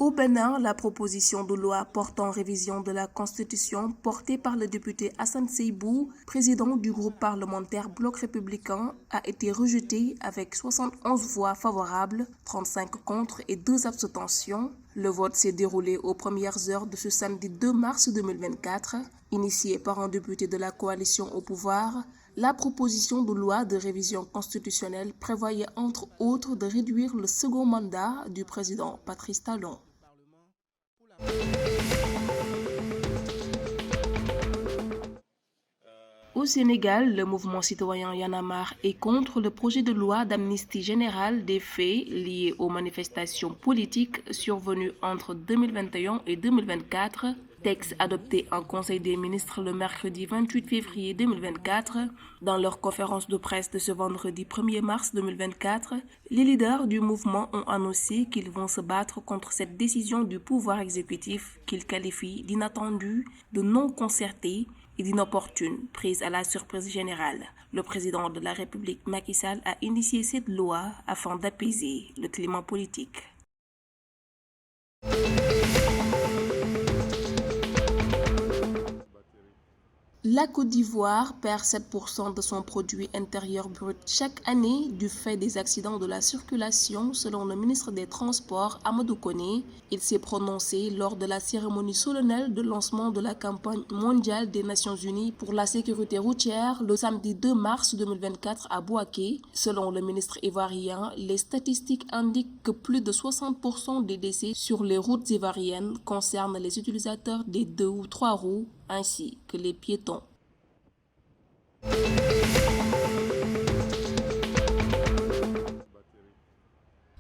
Au Bénin, la proposition de loi portant révision de la Constitution portée par le député Hassan Seibou, président du groupe parlementaire Bloc républicain, a été rejetée avec 71 voix favorables, 35 contre et 2 abstentions. Le vote s'est déroulé aux premières heures de ce samedi 2 mars 2024. Initiée par un député de la coalition au pouvoir, la proposition de loi de révision constitutionnelle prévoyait entre autres de réduire le second mandat du président Patrice Talon. Au Sénégal, le mouvement citoyen Y en a marre est contre le projet de loi d'amnistie générale des faits liés aux manifestations politiques survenues entre 2021 et 2024, texte adopté en Conseil des ministres le mercredi 28 février 2024. Dans leur conférence de presse de ce vendredi 1er mars 2024, les leaders du mouvement ont annoncé qu'ils vont se battre contre cette décision du pouvoir exécutif qu'ils qualifient d'inattendue, de non concertée et d'inopportune, prise à la surprise générale. Le président de la République, Macky Sall, a initié cette loi afin d'apaiser le climat politique. La Côte d'Ivoire perd 7% de son produit intérieur brut chaque année du fait des accidents de la circulation, selon le ministre des Transports, Amadou Koné. Il s'est prononcé lors de la cérémonie solennelle de lancement de la campagne mondiale des Nations Unies pour la sécurité routière le samedi 2 mars 2024 à Bouaké. Selon le ministre ivoirien, les statistiques indiquent que plus de 60% des décès sur les routes ivoiriennes concernent les utilisateurs des 2 ou 3 roues ainsi que les piétons.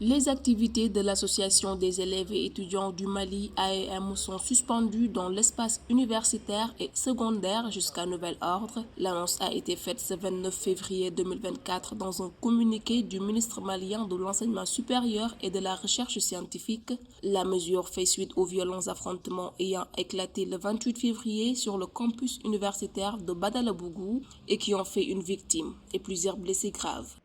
Les activités de l'Association des élèves et étudiants du Mali AEM sont suspendues dans l'espace universitaire et secondaire jusqu'à nouvel ordre. L'annonce a été faite ce 29 février 2024 dans un communiqué du ministre malien de l'Enseignement supérieur et de la Recherche scientifique. La mesure fait suite aux violents affrontements ayant éclaté le 28 février sur le campus universitaire de Badalabougou et qui ont fait une victime et plusieurs blessés graves.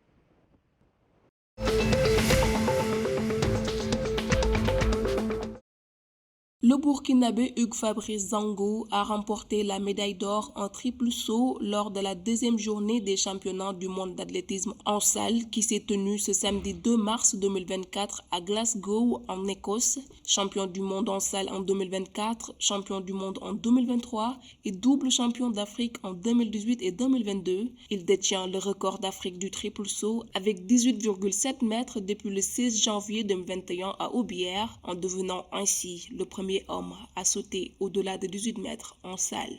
Le Burkinabé Hugues Fabrice Zango a remporté la médaille d'or en triple saut lors de la deuxième journée des championnats du monde d'athlétisme en salle qui s'est tenue ce samedi 2 mars 2024 à Glasgow en Écosse. Champion du monde en salle en 2024, champion du monde en 2023 et double champion d'Afrique en 2018 et 2022. Il détient le record d'Afrique du triple saut avec 18,7 mètres depuis le 16 janvier 2021 à Aubière, en devenant ainsi le premier homme à sauter au-delà de 18 mètres en salle.